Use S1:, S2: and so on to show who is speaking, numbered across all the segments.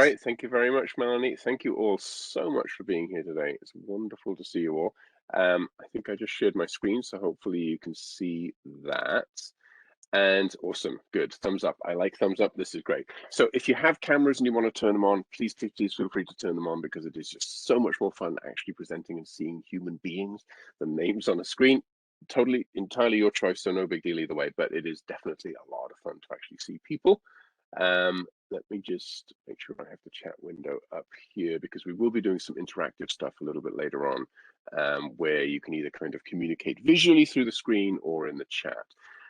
S1: right. Thank you very much, Melanie. Thank you all so much for being here today. It's wonderful to see you all. I think I just shared my screen, so hopefully you can see that. And awesome, good. Thumbs up. I like thumbs up. This is great. So if you have cameras and you want to turn them on, please feel free to turn them on because it is just so much more fun actually presenting and seeing human beings than names on a screen. Totally, entirely your choice, so no big deal either way, but it is definitely a lot of fun to actually see people. Let me just make sure I have the chat window up here because we will be doing some interactive stuff a little bit later on where you can either kind of communicate visually through the screen or in the chat.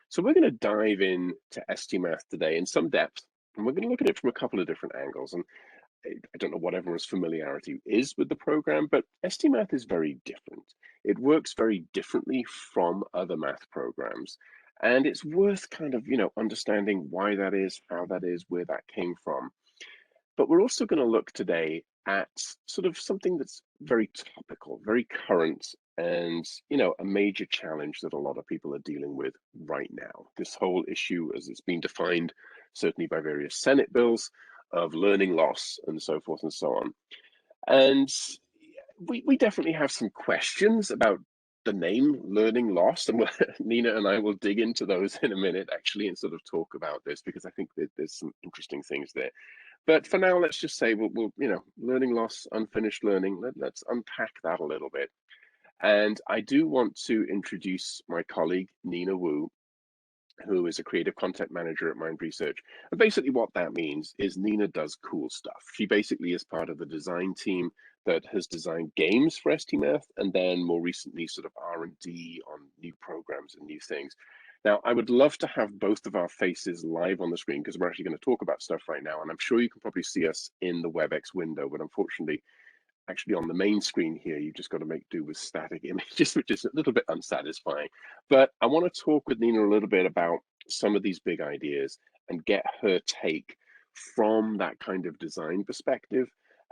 S1: So we're going to dive in to STMath today in some depth, and we're going to look at it from a couple of different angles. And I don't know what everyone's familiarity is with the program, but STMath is very different. It works very differently from other math programs. And it's worth kind of, understanding why that is, how that is, where that came from. But we're also going to look today at sort of something that's very topical, very current, and, a major challenge that a lot of people are dealing with right now. This whole issue, as it's been defined, certainly by various Senate bills, of learning loss and so forth and so on. And we definitely have some questions about the name learning loss, and Nina and I will dig into those in a minute actually and sort of talk about this because I think that there's some interesting things there. But for now, let's just say we'll learning loss, unfinished learning. Let's unpack that a little bit. And I do want to introduce my colleague Nina Wu, who is a creative content manager at Mind Research. And basically what that means is Nina does cool stuff. She basically is part of the design team that has designed games for STMath, and then more recently sort of R&D on new programs and new things. Now, I would love to have both of our faces live on the screen because we're actually going to talk about stuff right now, and I'm sure you can probably see us in the WebEx window, but unfortunately, actually on the main screen here, you've just got to make do with static images, which is a little bit unsatisfying. But I want to talk with Nina a little bit about some of these big ideas and get her take from that kind of design perspective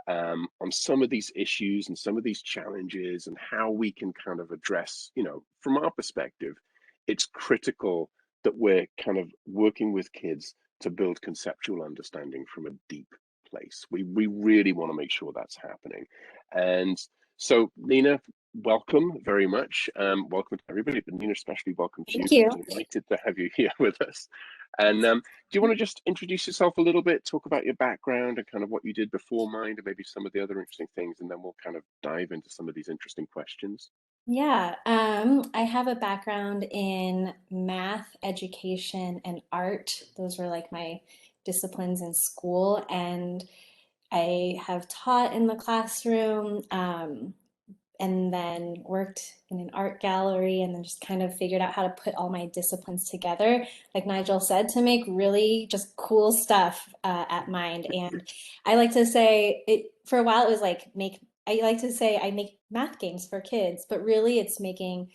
S1: on some of these issues and some of these challenges and how we can kind of address, from our perspective, it's critical that we're kind of working with kids to build conceptual understanding from a deep place. We really want to make sure that's happening. And so, Nina, welcome very much. Welcome to everybody, but Nina, especially welcome to you.
S2: Thank you.
S1: Delighted to have you here with us. And do you want to just introduce yourself a little bit, talk about your background and kind of what you did before Mind and maybe some of the other interesting things, and then we'll kind of dive into some of these interesting questions.
S2: Yeah, I have a background in math, education, and art. Those were like my disciplines in school, and I have taught in the classroom, and then worked in an art gallery, and then just kind of figured out how to put all my disciplines together, like Nigel said, to make really just cool stuff at Mind. And I like to say it for a while, it was like I like to say I make math games for kids, but really it's making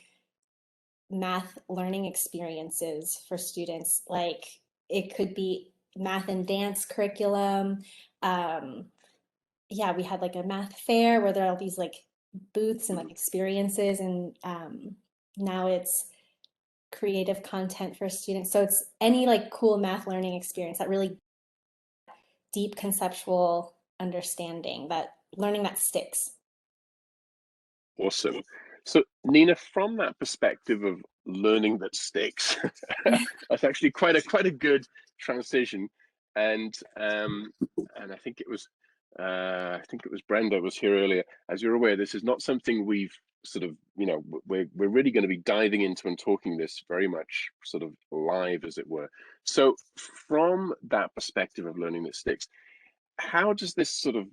S2: math learning experiences for students. Like it could be math and dance curriculum. Um, yeah, we had like a math fair where there are all these like booths and like experiences, and now it's creative content for students. So it's any like cool math learning experience that really deep conceptual understanding, that learning that sticks.
S1: Awesome. So Nina, from that perspective of learning that sticks, that's actually quite a good transition. And I think it was Brenda was here earlier. As you're aware, this is not something we've sort of, we're really going to be diving into and talking this very much sort of live, as it were. So from that perspective of learning that sticks, how does this sort of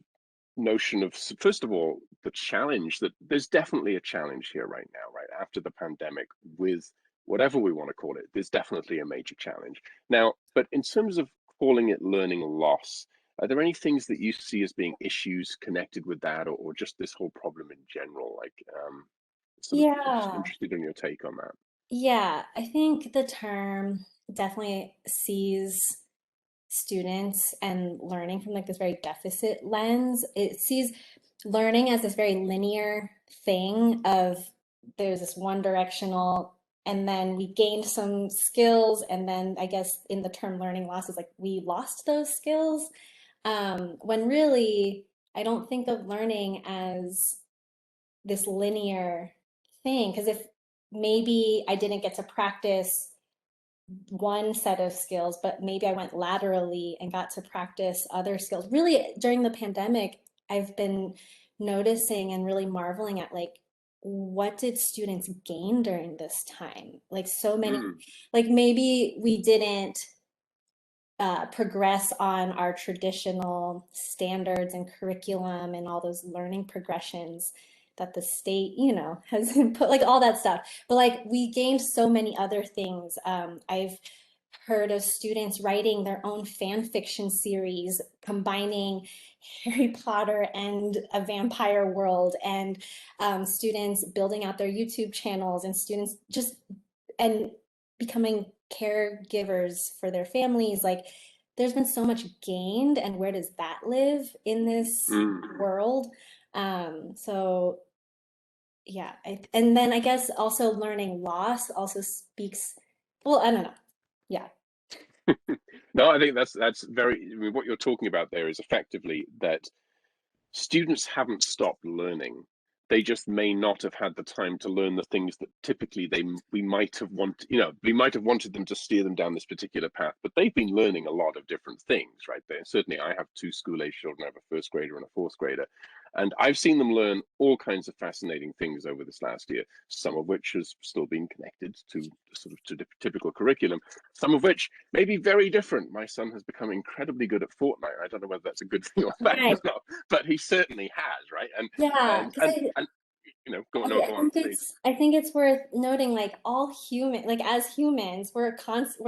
S1: notion of, first of all, the challenge that there's definitely a challenge here right now, right after the pandemic, with whatever we want to call it, there's definitely a major challenge now. But in terms of calling it learning loss, are there any things that you see as being issues connected with that, or just this whole problem in general? Like, sort of just
S2: Yeah.
S1: interested in your take on that.
S2: Yeah, I think the term definitely sees students and learning from like this very deficit lens. It sees learning as this very linear thing of there's this one directional, and then we gained some skills, and then I guess in the term learning loss is like we lost those skills. when really I don't think of learning as this linear thing. Because if maybe I didn't get to practice one set of skills, but maybe I went laterally and got to practice other skills. Really, during the pandemic, I've been noticing and really marveling at like, what did students gain during this time? Like, so many,
S1: Mm,
S2: like maybe we didn't progress on our traditional standards and curriculum and all those learning progressions that the state, has put, like all that stuff. But like we gained so many other things. I've heard of students writing their own fan fiction series combining Harry Potter and a vampire world, and students building out their YouTube channels, and students just and becoming caregivers for their families. Like there's been so much gained, and where does that live in this
S1: mm.
S2: world? So yeah, and then I guess also learning loss also speaks, well, I don't know. Yeah.
S1: No, I think that's very, I mean, what you're talking about there is effectively that students haven't stopped learning. They just may not have had the time to learn the things that typically we might have wanted, we might have wanted them to steer them down this particular path, but they've been learning a lot of different things, right there. Certainly, I have two school-age children. I have a first grader and a fourth grader, and I've seen them learn all kinds of fascinating things over this last year, some of which has still been connected to sort of to the typical curriculum, some of which may be very different. My son has become incredibly good at Fortnite. I don't know whether that's a good thing or bad or
S2: Right.
S1: not, but he certainly has, right?
S2: Yeah,
S1: And
S2: because
S1: and
S2: I,
S1: and go on, no,
S2: I
S1: go on,
S2: think
S1: please.
S2: it's worth noting like all human, like as humans we're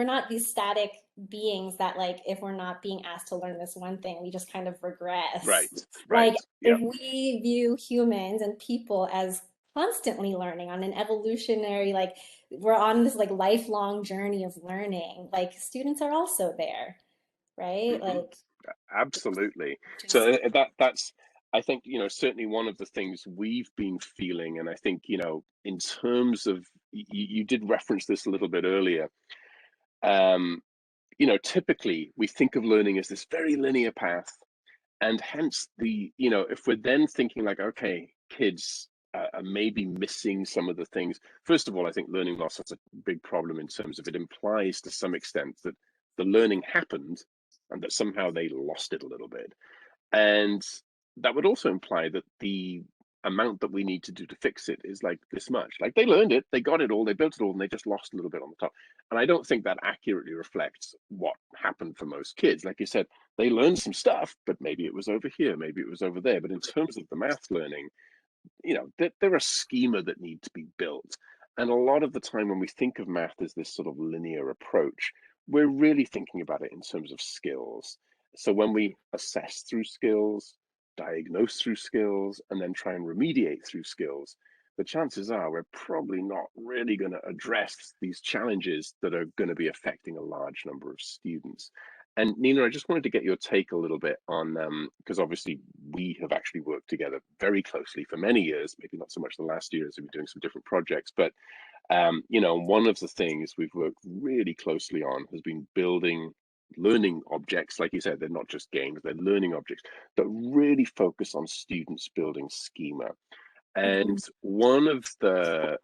S2: not these static beings that like if we're not being asked to learn this one thing we just kind of regress.
S1: Right,
S2: Like
S1: right, yeah.
S2: if we view humans and people as constantly learning on an evolutionary, like we're on this like lifelong journey of learning, like students are also there, right?
S1: Hmm.
S2: Like
S1: Absolutely. So
S2: just
S1: that's I think certainly one of the things we've been feeling, and I think in terms of you did reference this a little bit earlier. Um, typically we think of learning as this very linear path, and hence if we're then thinking like, okay, kids are maybe missing some of the things. First of all, I think learning loss is a big problem in terms of it implies to some extent that the learning happened and that somehow they lost it a little bit. And that would also imply that the amount that we need to do to fix it is like this much. Like they learned it, they got it all, they built it all, and they just lost a little bit on the top. And I don't think that accurately reflects what happened for most kids. Like you said, they learned some stuff, but maybe it was over here, maybe it was over there. But in terms of the math learning, there are schema that need to be built. And a lot of the time when we think of math as this sort of linear approach, we're really thinking about it in terms of skills. So when we assess through skills, diagnose through skills, and then try and remediate through skills, the chances are we're probably not really going to address these challenges that are going to be affecting a large number of students. And Nina, I just wanted to get your take a little bit on, because obviously we have actually worked together very closely for many years, maybe not so much the last year as we've been doing some different projects, but one of the things we've worked really closely on has been building learning objects. Like you said, they're not just games, they're learning objects that really focus on students building schema. And
S2: Mhm.
S1: one of the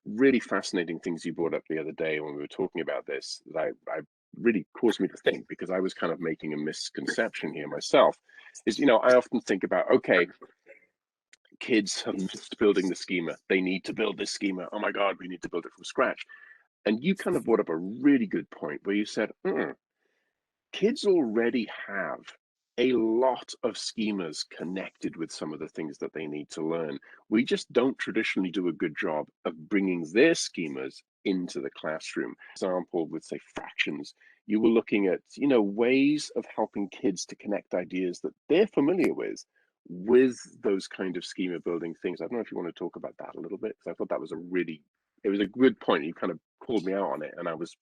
S1: really fascinating things you brought up the other day when we were talking about this that I really caused me to think, because I was kind of making a misconception here myself, is I often think about, okay, kids have missed building the schema. They need to build this schema. Oh my God, we need to build it from scratch. And you kind of brought up a really good point where you said, kids already have a lot of schemas connected with some of the things that they need to learn. We just don't traditionally do a good job of bringing their schemas into the classroom. For example, with say fractions, you were looking at, ways of helping kids to connect ideas that they're familiar with those kind of schema building things. I don't know if you want to talk about that a little bit, because I thought that was it was a good point. You kind of called me out on it, and I was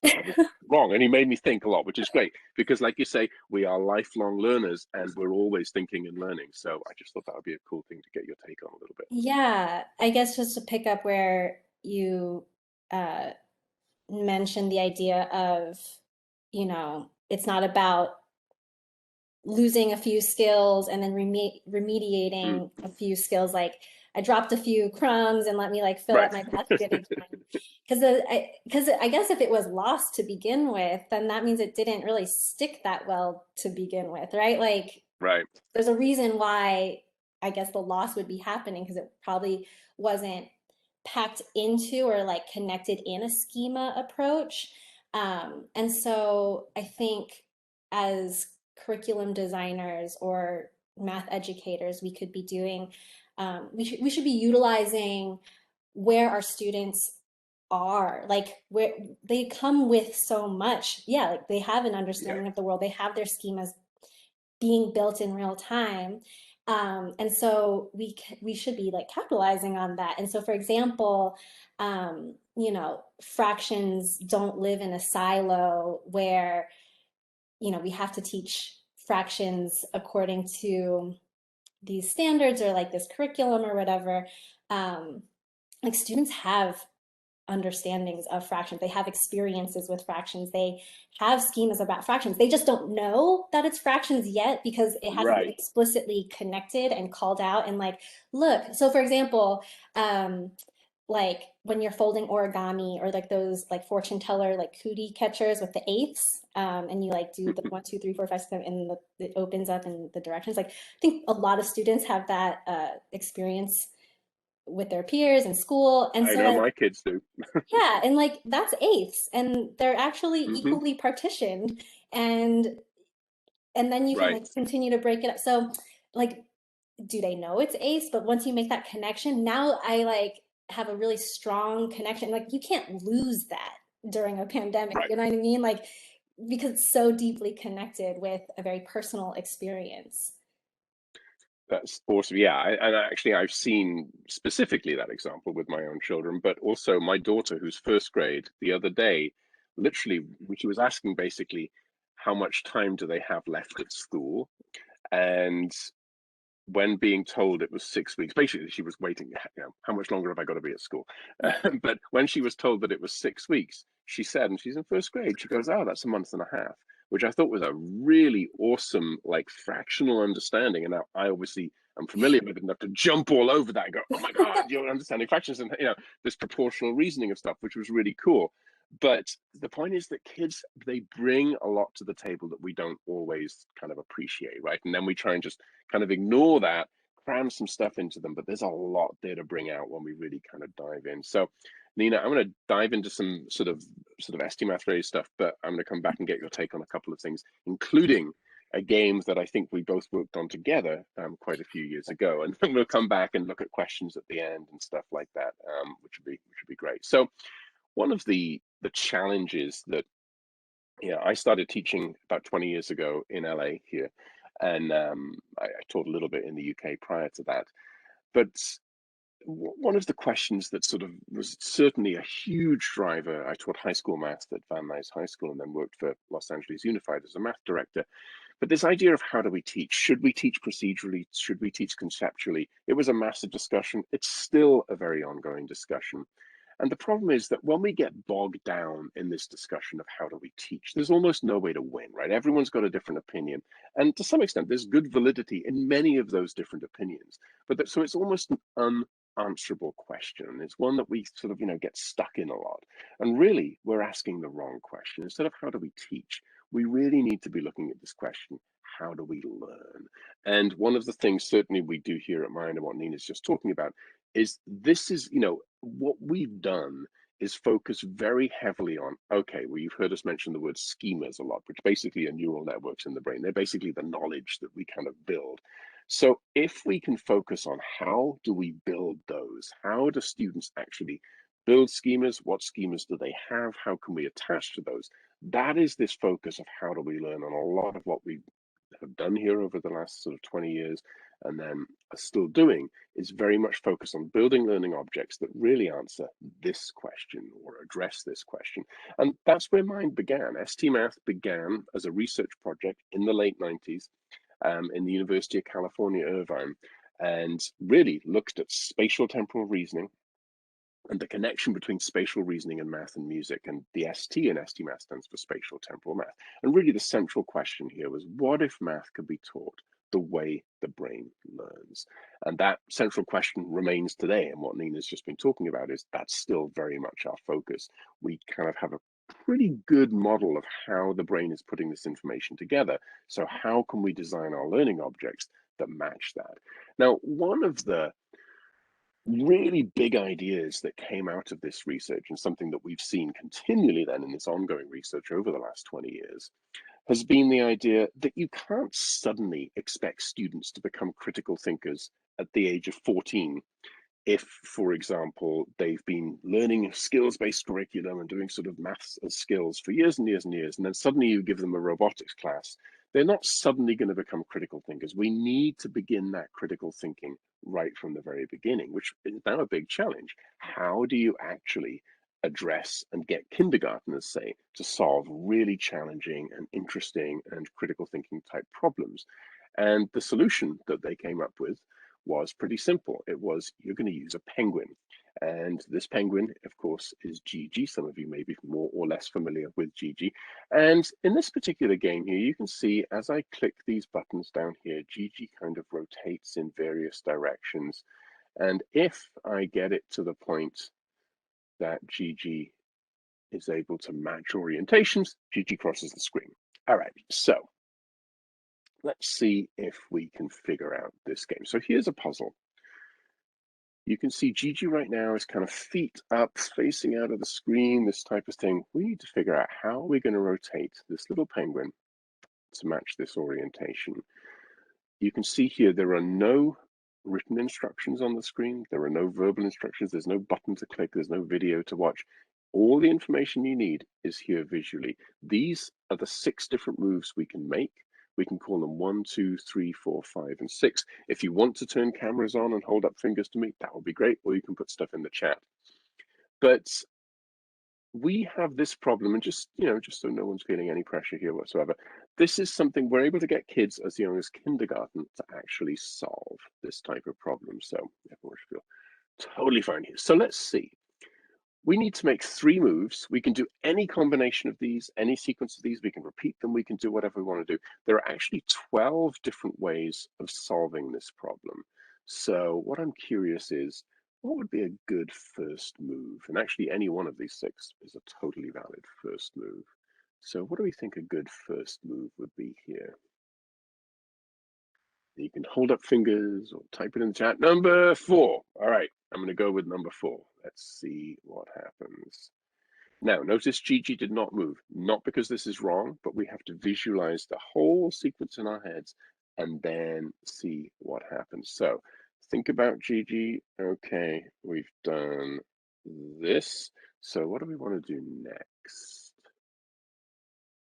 S1: wrong, and he made me think a lot, which is great because, like you say, we are lifelong learners and we're always thinking and learning. So I just thought that would be a cool thing to get your take on a little bit.
S2: Yeah, I guess just to pick up where you uh, mentioned the idea of, it's not about losing a few skills and then
S1: Mm.
S2: remediating a few skills. Like I dropped a few crumbs and let me like fill
S1: Right.
S2: up my basket again. Because I guess if it was lost to begin with, then that means it didn't really stick that well to begin with, right? Like
S1: Right.
S2: there's a reason why I guess the loss would be happening because it probably wasn't packed into or like connected in a schema approach. And so I think as curriculum designers or math educators, we could be doing, we should be utilizing where our students are, like where they come with so much. Yeah, like they have an
S1: Yeah.
S2: understanding of the world, they have their schemas being built in real time. And so we should be like capitalizing on that. And so, for example, fractions don't live in a silo where we have to teach fractions according to these standards or like this curriculum or whatever. Um, like students have understandings of fractions. They have experiences with fractions. They have schemas about fractions. They just don't know that it's fractions yet because it hasn't been
S1: Right.
S2: explicitly connected and called out. And like, look, so for example, like when you're folding origami or like those like fortune teller like cootie catchers with the eighths, and you like do the 1, 2, 3, 4, 5, 6, 7, and it opens up in the directions. Like I think a lot of students have that experience with their peers in school, and
S1: I
S2: so
S1: know my kids do.
S2: yeah, and like that's eighths, and they're actually
S1: Hmm.
S2: equally partitioned, and then you can
S1: Right.
S2: like continue to break it up. So, like, do they know it's eighths? But once you make that connection, now I like have a really strong connection. Like, you can't lose that during a pandemic.
S1: Right.
S2: You know what I mean? Like, because it's so deeply connected with a very personal experience.
S1: That's awesome. Yeah, and actually, I've seen specifically that example with my own children, but also my daughter, who's first grade, the other day, literally, she was asking basically, how much time do they have left at school? And when being told it was 6 weeks, basically she was waiting, how much longer have I got to be at school?
S2: Yeah.
S1: But when she was told that it was 6 weeks, she said, and she's in first grade, she goes, oh, that's a month and a half, which I thought was a really awesome, like fractional understanding. And now I obviously am familiar with it enough to jump all over that and go, oh my God, you're understanding fractions and, this proportional reasoning of stuff, which was really cool. But the point is that kids, they bring a lot to the table that we don't always kind of appreciate, right? And then we try and just kind of ignore that, cram some stuff into them, but there's a lot there to bring out when we really kind of dive in. So, Nina, I'm going to dive into some sort of STMath related stuff, but I'm going to come back and get your take on a couple of things, including a game that I think we both worked on together quite a few years ago, and then we'll come back and look at questions at the end and stuff like that, which would be great. So, one of the challenges that I started teaching about 20 years ago in LA here, and I taught a little bit in the UK prior to that. But one of the questions that sort of was certainly a huge driver, I taught high school maths at Van Nuys High School and then worked for Los Angeles Unified as a math director. But this idea of how do we teach? Should we teach procedurally? Should we teach conceptually? It was a massive discussion. It's still a very ongoing discussion. And the problem is that when we get bogged down in this discussion of how do we teach, there's almost no way to win, right? Everyone's got a different opinion. And to some extent, there's good validity in many of those different opinions. So it's almost an unanswerable question. It's one that we sort of, get stuck in a lot. And really, we're asking the wrong question. Instead of how do we teach, we really need to be looking at this question: how do we learn? And one of the things certainly we do here at Mind and what Nina's just talking about is this is, what we've done is focus very heavily on, okay, well, you've heard us mention the word schemas a lot, which basically are neural networks in the brain. They're basically the knowledge that we kind of build. So if we can focus on how do we build those, how do students actually build schemas, what schemas do they have, how can we attach to those, that is this focus of how do we learn. And a lot of what we have done here over the last sort of 20 years and then are still doing is very much focused on building learning objects that really answer this question or address this question. And that's where mine began. STMath began as a research project in the late 90s in the University of California, Irvine, and really looked at spatial temporal reasoning and the connection between spatial reasoning and math and music, and the ST in ST math stands for spatial temporal math. And really the central question here was, what if math could be taught the way the brain learns? And that central question remains today. And what Nina's just been talking about is that's still very much our focus. We kind of have a pretty good model of how the brain is putting this information together. So how can we design our learning objects that match that? Now, one of the really big ideas that came out of this research, and something that we've seen continually then in this ongoing research over the last 20 years, has been the idea that you can't suddenly expect students to become critical thinkers at the age of 14 if, for example, they've been learning a skills-based curriculum and doing sort of maths as skills for years and years and years, and then suddenly you give them a robotics class. They're not suddenly going to become critical thinkers. We need to begin that critical thinking right from the very beginning, which is now a big challenge. How do you actually address and get kindergartners, say, to solve really challenging and interesting and critical thinking type problems? And the solution that they came up with was pretty simple. It was, you're going to use a penguin. And this penguin, of course, is Gigi. Some of you may be more or less familiar with Gigi. And in this particular game here, you can see as I click these buttons down here, Gigi kind of rotates in various directions. And if I get it to the point that Gigi is able to match orientations, Gigi crosses the screen. All right, so let's see if we can figure out this game. So here's a puzzle. You can see Gigi right now is kind of feet up, facing out of the screen, this type of thing. We need to figure out how we're going to rotate this little penguin to match this orientation. You can see here there are no written instructions on the screen. There are no verbal instructions. There's no button to click. There's no video to watch. All the information you need is here visually. These are the 6 different moves we can make. We can call them 1, 2, 3, 4, 5, and 6. If you want to turn cameras on and hold up fingers to me, that would be great, or you can put stuff in the chat. But we have this problem, and just so no one's feeling any pressure here whatsoever, this is something we're able to get kids as young as kindergarten to actually solve this type of problem. So everyone should feel totally fine here. So let's see. We need to make 3 moves. We can do any combination of these, any sequence of these. We can repeat them. We can do whatever we want to do. There are actually 12 different ways of solving this problem. So what I'm curious is, what would be a good first move? And actually, any one of these 6 is a totally valid first move. So what do we think a good first move would be here? You can hold up fingers or type it in the chat. Number 4. All right, I'm going to go with number 4. Let's see what happens. Now, notice Gigi did not move, not because this is wrong, but we have to visualize the whole sequence in our heads and then see what happens. So think about Gigi. Okay, we've done this. So what do we want to do next?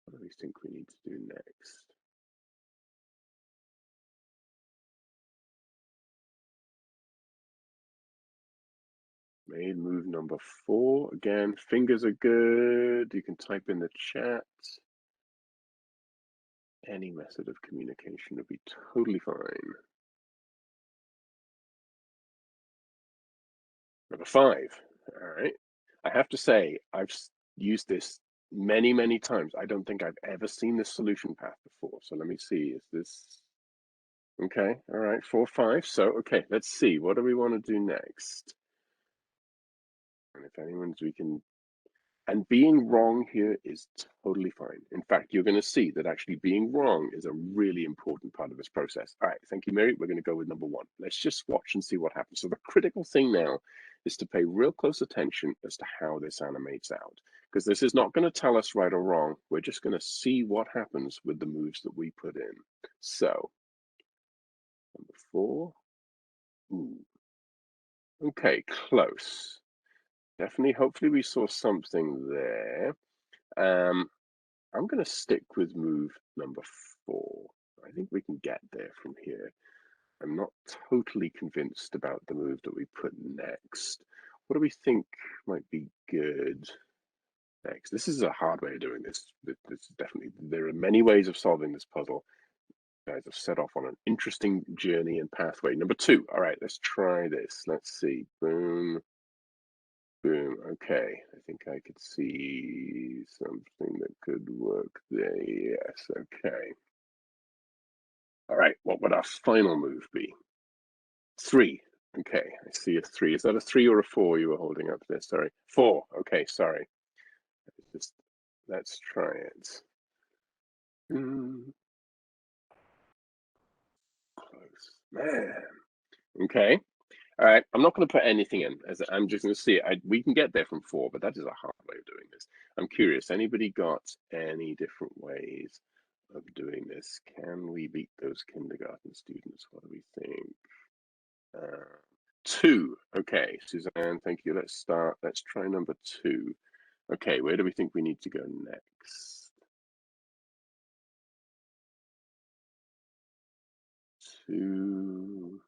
S1: What do we think we need to do next? Made move number 4. Again, fingers are good. You can type in the chat. Any method of communication would be totally fine. Number 5. All right. I have to say, I've used this many, many times. I don't think I've ever seen this solution path before. So let me see. Is this okay? All right. 4, 5. So, okay, let's see. What do we want to do next? And if anyone's, we can. And being wrong here is totally fine. In fact, you're going to see that actually being wrong is a really important part of this process. All right, thank you, Mary. We're going to go with number 1. Let's just watch and see what happens. So the critical thing now is to pay real close attention as to how this animates out, because this is not going to tell us right or wrong. We're just going to see what happens with the moves that we put in. So number 4. Ooh. Okay, close. Definitely, hopefully we saw something there. I'm going to stick with move number 4. I think we can get there from here. I'm not totally convinced about the move that we put next. What do we think might be good next? This is a hard way of doing this. This is definitely, there are many ways of solving this puzzle. You guys have set off on an interesting journey and pathway. Number 2. All right, let's try this. Let's see. Boom. Boom. Okay. I think I could see something that could work there. Yes. Okay. All right. What would our final move be? 3. Okay. I see a 3. Is that a 3 or a 4 you were holding up there? Sorry. 4. Okay. Sorry. Just let's try it. Close. Man. Okay. All right. I'm not going to put anything in. As I'm just going to see it. We can get there from 4, but that is a hard way of doing this. I'm curious. Anybody got any different ways of doing this? Can we beat those kindergarten students? What do we think? 2. Okay, Suzanne, thank you. Let's start. Let's try number 2. Okay, where do we think we need to go next? 2,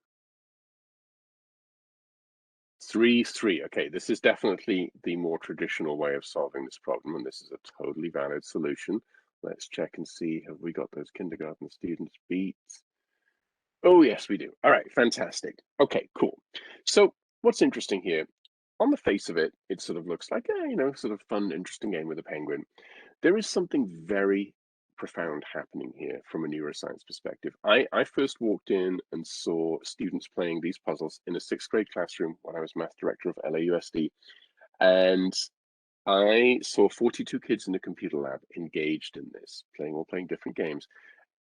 S1: 3, 3. Okay, this is definitely the more traditional way of solving this problem, and this is a totally valid solution. Let's check and see, have we got those kindergarten students beat? Oh, yes, we do. All right, fantastic. Okay, cool. So what's interesting here, on the face of it, it sort of looks like, sort of fun, interesting game with a penguin. There is something very profound happening here from a neuroscience perspective. I first walked in and saw students playing these puzzles in a 6th grade classroom when I was math director of LAUSD. And I saw 42 kids in the computer lab engaged in this, playing different games.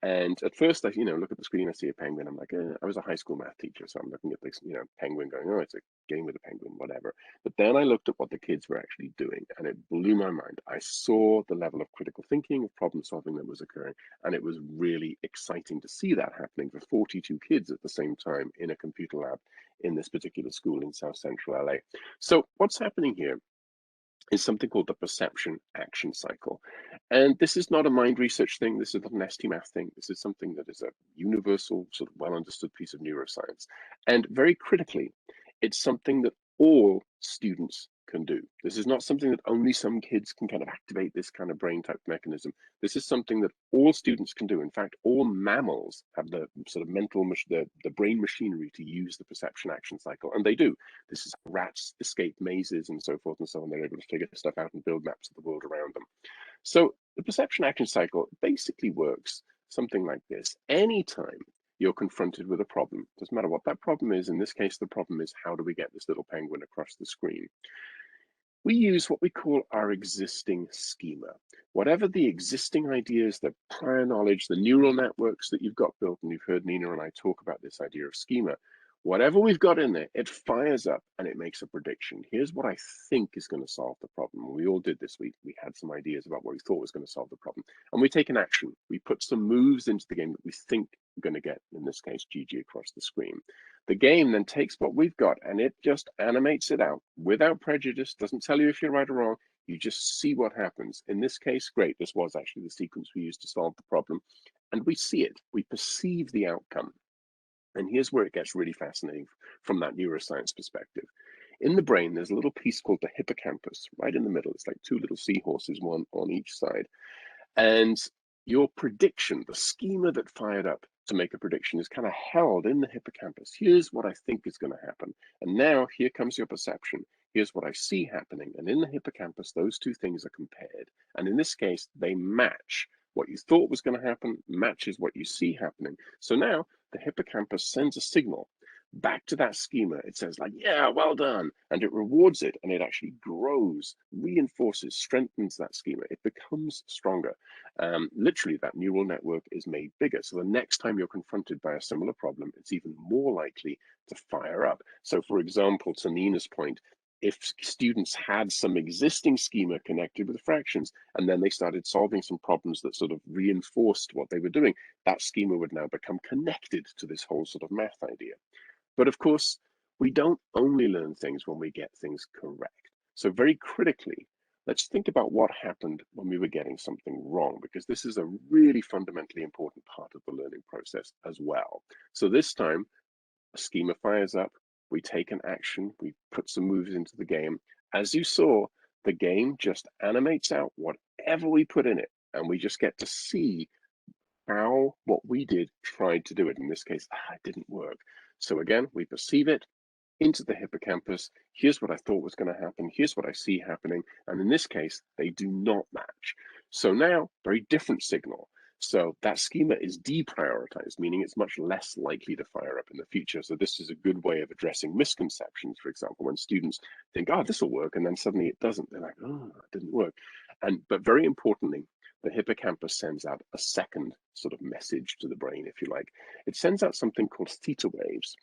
S1: And at first, I, look at the screen, I see a penguin. I'm like, I was a high school math teacher, so I'm looking at this, penguin going, oh, it's a game with a penguin, whatever. But then I looked at what the kids were actually doing, and it blew my mind. I saw the level of critical thinking, of problem solving that was occurring, and it was really exciting to see that happening for 42 kids at the same time in a computer lab in this particular school in South Central LA. So what's happening here is something called the perception action cycle. And this is not a mind research thing. This is not an ST math thing. This is something that is a universal, sort of well understood piece of neuroscience. And very critically, it's something that all students can do. This is not something that only some kids can kind of activate this kind of brain type mechanism. This is something that all students can do. In fact, all mammals have the sort of the brain machinery to use the perception action cycle, and they do. This is how rats escape mazes and so forth and so on. They're able to figure stuff out and build maps of the world around them. So the perception action cycle basically works something like this. Anytime you're confronted with a problem, doesn't matter what that problem is. In this case, the problem is, how do we get this little penguin across the screen? We use what we call our existing schema. Whatever the existing ideas, the prior knowledge, the neural networks that you've got built, and you've heard Nina and I talk about this idea of schema, whatever we've got in there, it fires up and it makes a prediction. Here's what I think is going to solve the problem. We all did this. We had some ideas about what we thought was going to solve the problem. And we take an action. We put some moves into the game that we think are going to get, in this case, GG across the screen. The game then takes what we've got and it just animates it out without prejudice, doesn't tell you if you're right or wrong. You just see what happens. In this case, great, this was actually the sequence we used to solve the problem. And we see it, we perceive the outcome. And here's where it gets really fascinating from that neuroscience perspective. In the brain, there's a little piece called the hippocampus right in the middle. It's like two little seahorses, one on each side. And your prediction, the schema that fired up to make a prediction, is kind of held in the hippocampus. Here's what I think is going to happen. And now here comes your perception. Here's what I see happening. And in the hippocampus, those two things are compared. And in this case, they match. What you thought was going to happen matches what you see happening. So now the hippocampus sends a signal back to that schema. It says like, yeah, well done. And it rewards it, and it actually grows, reinforces, strengthens that schema. It becomes stronger. Literally, that neural network is made bigger. So the next time you're confronted by a similar problem, it's even more likely to fire up. So for example, to Nina's point, if students had some existing schema connected with fractions, and then they started solving some problems that sort of reinforced what they were doing, that schema would now become connected to this whole sort of math idea. But of course, we don't only learn things when we get things correct. So very critically, let's think about what happened when we were getting something wrong, because this is a really fundamentally important part of the learning process as well. So this time, a schema fires up, we take an action, we put some moves into the game. As you saw, the game just animates out whatever we put in it, and we just get to see how what we did tried to do it. In this case, it didn't work. So again, we perceive it, into the hippocampus. Here's what I thought was going to happen. Here's what I see happening. And in this case, they do not match. So now, very different signal. So that schema is deprioritized, meaning it's much less likely to fire up in the future. So this is a good way of addressing misconceptions, for example, when students think, oh, this will work, and then suddenly it doesn't. They're like, oh, it didn't work. But very importantly, the hippocampus sends out a second sort of message to the brain, if you like. It sends out something called theta waves,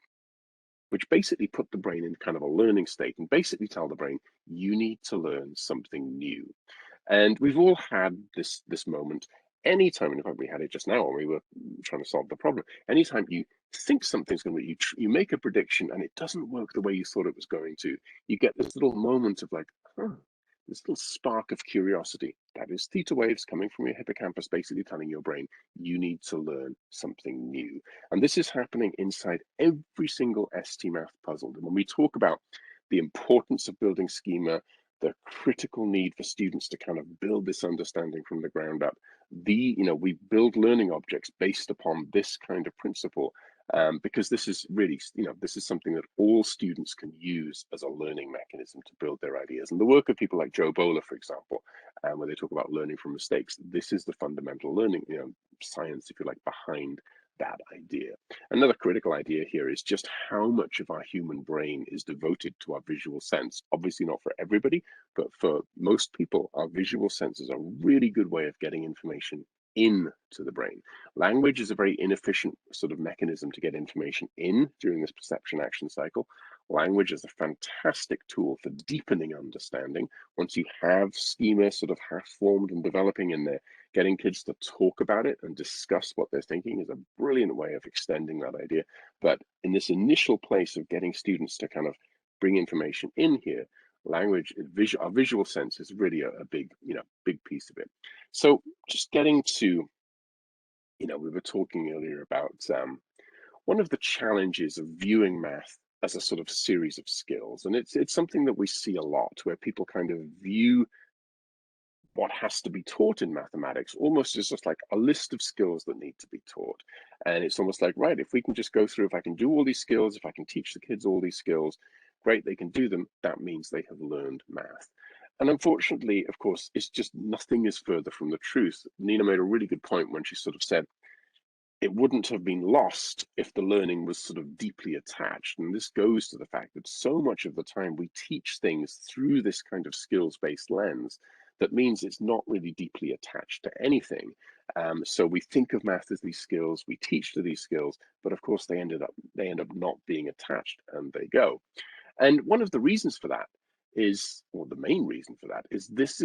S1: which basically put the brain in kind of a learning state and basically tell the brain, you need to learn something new. And we've all had this moment anytime, in fact, we had it just now when we were trying to solve the problem. Anytime you think something's going to be, you make a prediction and it doesn't work the way you thought it was going to, you get this little moment of like, huh, this little spark of curiosity. That is theta waves coming from your hippocampus, basically telling your brain, you need to learn something new. And this is happening inside every single ST Math puzzle. And when we talk about the importance of building schema, the critical need for students to kind of build this understanding from the ground up. We build learning objects based upon this kind of principle, because this is really, this is something that all students can use as a learning mechanism to build their ideas. And the work of people like Joe Bowler, for example, where they talk about learning from mistakes, this is the fundamental learning, science, if you like, behind that idea. Another critical idea here is just how much of our human brain is devoted to our visual sense. Obviously not for everybody, but for most people, our visual sense is a really good way of getting information into the brain. Language is a very inefficient sort of mechanism to get information in during this perception action cycle. Language is a fantastic tool for deepening understanding. Once you have schema sort of half formed and developing in there, getting kids to talk about it and discuss what they're thinking is a brilliant way of extending that idea. But in this initial place of getting students to kind of bring information in here, language, our visual sense is really a big piece of it. So just getting to, we were talking earlier about one of the challenges of viewing math as a sort of series of skills. And it's something that we see a lot, where people kind of view what has to be taught in mathematics almost as just like a list of skills that need to be taught. And it's almost like, right, if we can just go through, if I can do all these skills, if I can teach the kids all these skills, great, they can do them. That means they have learned math. And unfortunately, of course, it's just nothing is further from the truth. Nina made a really good point when she sort of said, it wouldn't have been lost if the learning was sort of deeply attached. And this goes to the fact that so much of the time we teach things through this kind of skills-based lens that means it's not really deeply attached to anything. So we think of math as these skills, we teach to these skills, but of course they end up not being attached, and they go. And one of the reasons for that is, or the main reason for that, is this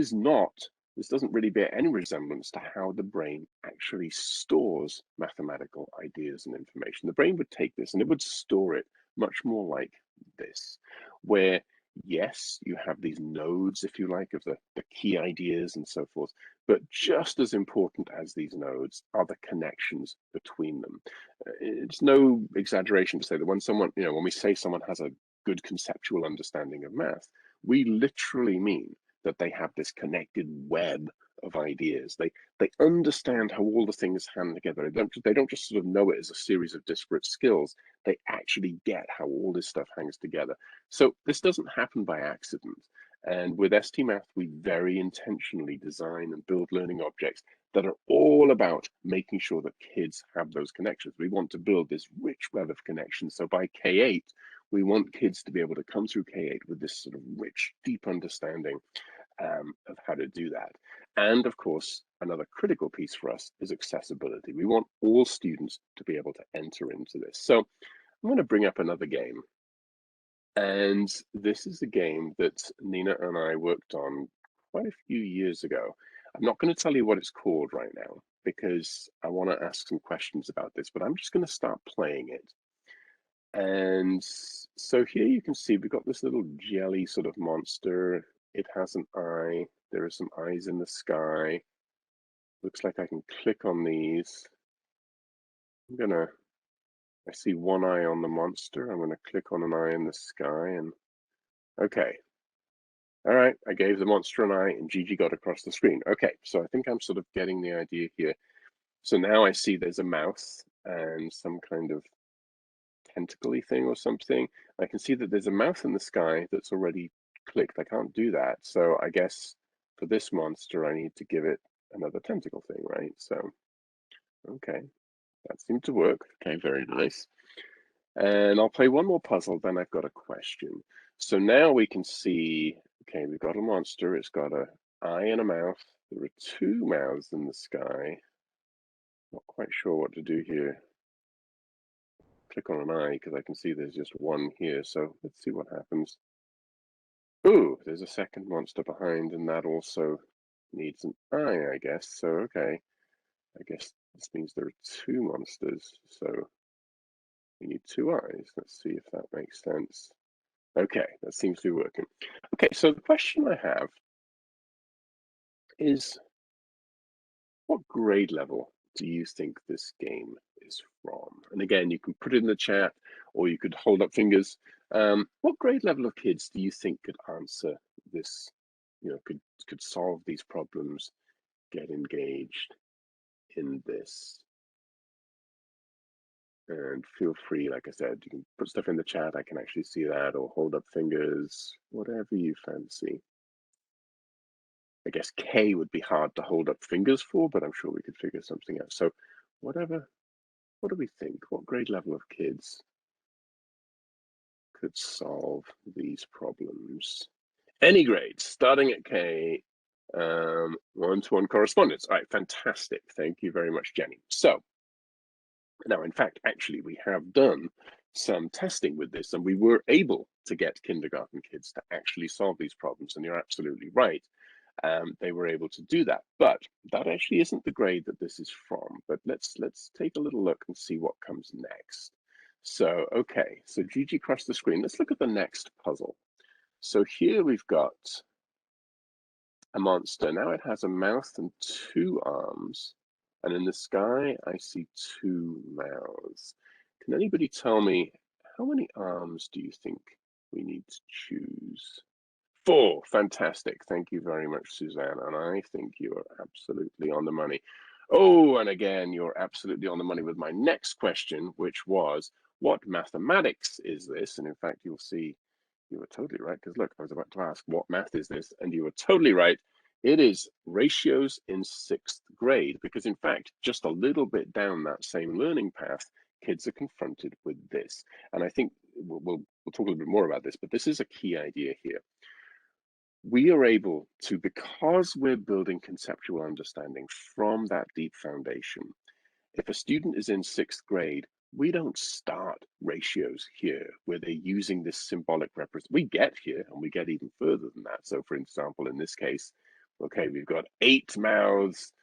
S1: doesn't really bear any resemblance to how the brain actually stores mathematical ideas and information. The brain would take this and it would store it much more like this, where yes, you have these nodes, if you like, of the key ideas and so forth, but just as important as these nodes are the connections between them. It's no exaggeration to say that when we say someone has a good conceptual understanding of math, we literally mean that they have this connected web of ideas. They understand how all the things hang together. They don't just sort of know it as a series of disparate skills. They actually get how all this stuff hangs together. So this doesn't happen by accident. And with ST Math, we very intentionally design and build learning objects that are all about making sure that kids have those connections. We want to build this rich web of connections. So by K8, we want kids to be able to come through K8 with this sort of rich, deep understanding of how to do that. And of course, another critical piece for us is accessibility. We want all students to be able to enter into this. So I'm going to bring up another game. And this is a game that Nina and I worked on quite a few years ago. I'm not going to tell you what it's called right now because I want to ask some questions about this, but I'm just going to start playing it. And so here you can see we've got this little jelly sort of monster. It has an eye. There are some eyes in the sky. Looks like I can click on these. I see one eye on the monster. I'm gonna click on an eye in the sky and okay. All right, I gave the monster an eye and Gigi got across the screen. Okay, so I think I'm sort of getting the idea here. So now I see there's a mouth and some kind of tentacle-y thing or something. I can see that there's a mouth in the sky that's already clicked. I can't do that. So I guess for this monster, I need to give it another tentacle thing, right? So, okay, that seemed to work. Okay, very nice. And I'll play one more puzzle, then I've got a question. So now we can see, okay, we've got a monster. It's got an eye and a mouth. There are two mouths in the sky. Not quite sure what to do here. Click on an eye because I can see there's just one here. So let's see what happens. Ooh, there's a second monster behind, and that also needs an eye, I guess. So, okay, I guess this means there are two monsters. So we need two eyes. Let's see if that makes sense. Okay, that seems to be working. Okay, so the question I have is, what grade level do you think this game is from? And again, you can put it in the chat or you could hold up fingers. What grade level of kids do you think could answer this, could solve these problems, get engaged in this? And feel free, like I said, you can put stuff in the chat. I can actually see that, or hold up fingers, whatever you fancy. I guess K would be hard to hold up fingers for, but I'm sure we could figure something out. So whatever, what do we think? What grade level of kids could solve these problems? Any grades, starting at K, one-to-one correspondence. All right, fantastic. Thank you very much, Jenny. So now, in fact, actually, we have done some testing with this, and we were able to get kindergarten kids to actually solve these problems. And you're absolutely right. They were able to do that, but that actually isn't the grade that this is from. But let's take a little look and see what comes next. So, okay, so Gigi crossed the screen. Let's look at the next puzzle. So here we've got a monster. Now it has a mouth and two arms. And in the sky, I see two mouths. Can anybody tell me how many arms do you think we need to choose? Four. Fantastic. Thank you very much, Suzanne. And I think you are absolutely on the money. Oh, and again, you're absolutely on the money with my next question, which was, what mathematics is this? And in fact, you'll see you were totally right, because look, I was about to ask, what math is this? And you were totally right. It is ratios in sixth grade, because in fact, just a little bit down that same learning path, kids are confronted with this. And I think we'll talk a little bit more about this, but this is a key idea here. We are able to, because we're building conceptual understanding from that deep foundation, if a student is in sixth grade, we don't start ratios here where they're using this symbolic representation. We get here and we get even further than that. So for example, in this case, okay, we've got 8 mouths,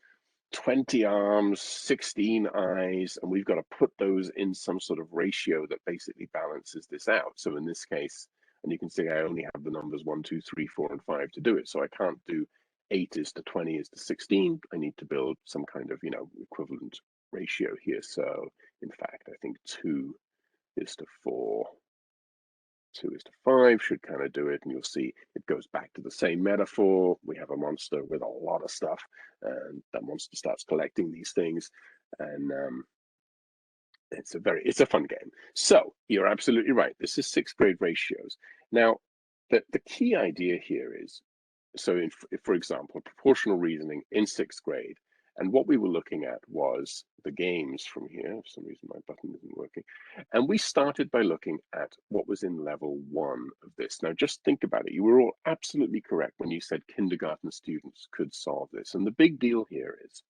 S1: 20 arms, 16 eyes, and we've got to put those in some sort of ratio that basically balances this out. So in this case, and you can see I only have the numbers 1, 2, 3, 4, and 5 to do it. So I can't do 8 is to 20 is to 16. I need to build some kind of, equivalent ratio here. So in fact, I think 2 is to 4, 2 is to 5 should kind of do it. And you'll see it goes back to the same metaphor. We have a monster with a lot of stuff, and that monster starts collecting these things. And it's a fun game. So you're absolutely right. This is sixth grade ratios. Now, the key idea here is, so for example, proportional reasoning in sixth grade, and what we were looking at was the games from here. For some reason, my button isn't working. And we started by looking at what was in level 1 of this. Now, just think about it. You were all absolutely correct when you said kindergarten students could solve this. And the big deal here is,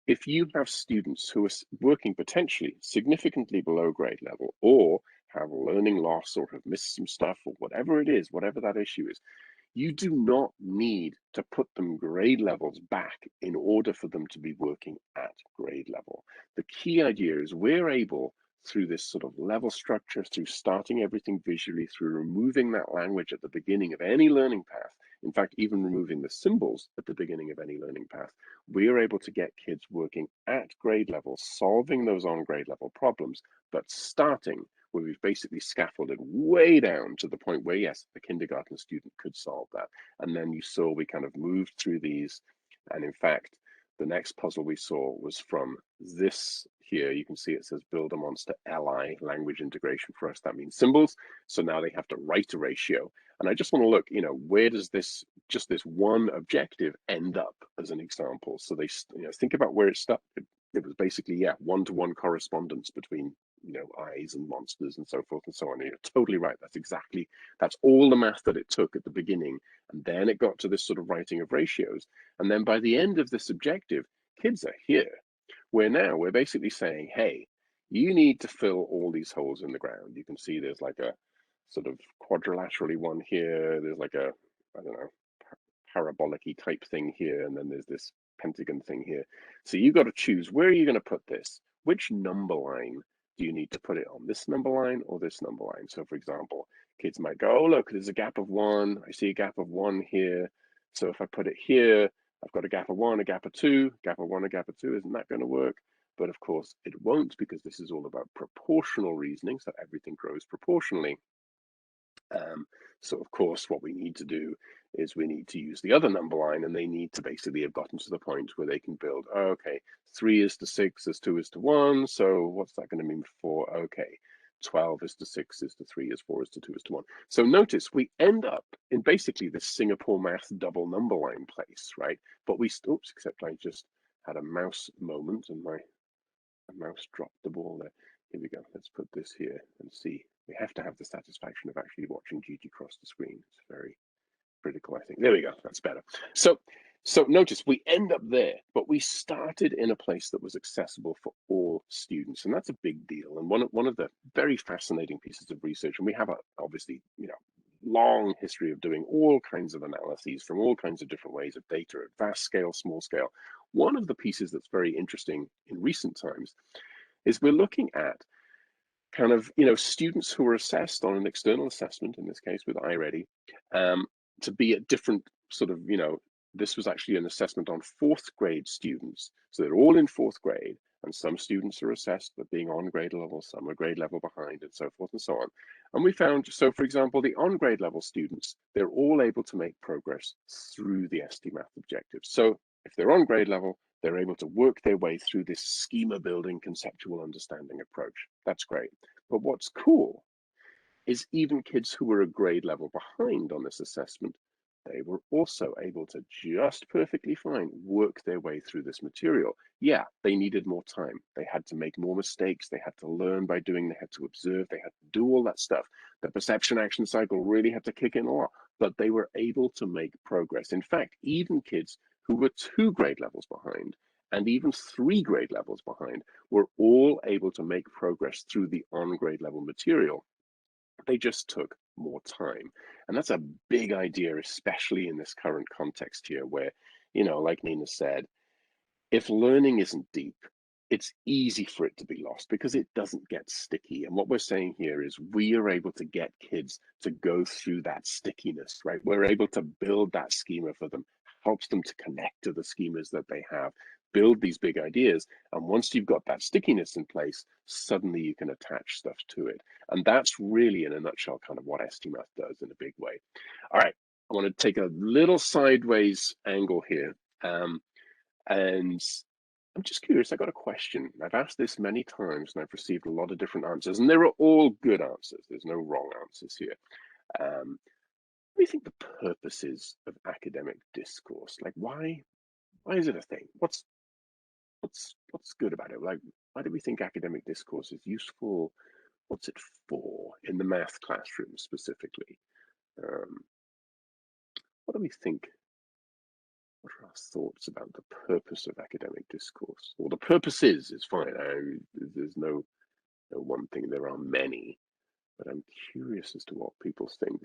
S1: if you have students who are working potentially significantly below grade level, or have learning loss, or have missed some stuff, or whatever it is, whatever that issue is, you do not need to put them grade levels back in order for them to be working at grade level. The key idea is we're able, through this sort of level structure, through starting everything visually, through removing that language at the beginning of any learning path, in fact, even removing the symbols at the beginning of any learning path, we are able to get kids working at grade level, solving those on grade level problems, but starting where we've basically scaffolded way down to the point where, yes, a kindergarten student could solve that. And then you saw we kind of moved through these. And in fact, The next puzzle we saw was from this here. You can see it says build a monster LI, language integration. For us, that means symbols. So now they have to write a ratio. And I just want to look, where does this, just this one objective end up as an example? So they, think about where it started. It was basically, yeah, one-to-one correspondence between, eyes and monsters and so forth and so on. And you're totally right. That's all the math that it took at the beginning. And then it got to this sort of writing of ratios. And then by the end of this objective, kids are here. Where now we're basically saying, hey, you need to fill all these holes in the ground. You can see there's like a sort of quadrilaterally one here. There's like a, I don't know, parabolic-y type thing here. And then there's this pentagon thing here. So you got to choose, where are you going to put this? Which number line do you need to put it on? This number line or this number line? So for example, kids might go, oh, look, there's a gap of 1. I see a gap of 1 here. So if I put it here, I've got a gap of 1, a gap of 2, gap of 1, a gap of 2. Isn't that going to work? But of course, it won't, because this is all about proportional reasoning. So everything grows proportionally. So of course, what we need to do is we need to use the other number line, and they need to basically have gotten to the point where they can build, oh, okay, 3 is to 6 is 2 is to 1. So what's that going to mean for 4? Okay, 12 is to 6 is to 3 is 4 is to 2 is to 1. So notice we end up in basically this Singapore math double number line place, right? But we, oops, except I just had a mouse moment and my mouse dropped the ball there. Here we go. Let's put this here and see. We have to have the satisfaction of actually watching Gigi cross the screen. It's very critical, I think. There we go. That's better. So notice we end up there, but we started in a place that was accessible for all students, and that's a big deal. And one of the very fascinating pieces of research, and we have obviously long history of doing all kinds of analyses from all kinds of different ways of data at vast scale, small scale. One of the pieces that's very interesting in recent times is we're looking at kind of, students who are assessed on an external assessment, in this case with iReady, to be at different sort of, this was actually an assessment on 4th grade students. So they're all in 4th grade, and some students are assessed at being on grade level, some are grade level behind, and so forth and so on. And we found, so for example, the on grade level students, they're all able to make progress through the ST Math objectives. So if they're on grade level, they're able to work their way through this schema building conceptual understanding approach. That's great. But what's cool is even kids who were a grade level behind on this assessment, they were also able to just perfectly fine work their way through this material. Yeah, they needed more time. They had to make more mistakes. They had to learn by doing, they had to observe, they had to do all that stuff. The perception action cycle really had to kick in a lot, but they were able to make progress. In fact, even kids who were 2 grade levels behind and even 3 grade levels behind were all able to make progress through the on grade level material. They just took more time. And that's a big idea, especially in this current context here, where, like Nina said, if learning isn't deep, it's easy for it to be lost because it doesn't get sticky. And what we're saying here is we are able to get kids to go through that stickiness, right? We're able to build that schema for them, helps them to connect to the schemas that they have, build these big ideas. And once you've got that stickiness in place, suddenly you can attach stuff to it. And that's really, in a nutshell, kind of what STMath does in a big way. All right, I want to take a little sideways angle here. And I'm just curious, I got a question. I've asked this many times and I've received a lot of different answers, and they are all good answers. There's no wrong answers here. What do you think the purpose is of academic discourse? Like, why is it a thing? What's good about it? Like, why do we think academic discourse is useful? What's it for in the math classroom specifically? What do we think? What are our thoughts about the purpose of academic discourse? Well, the purpose is fine. There's no one thing. There are many, but I'm curious as to what people think.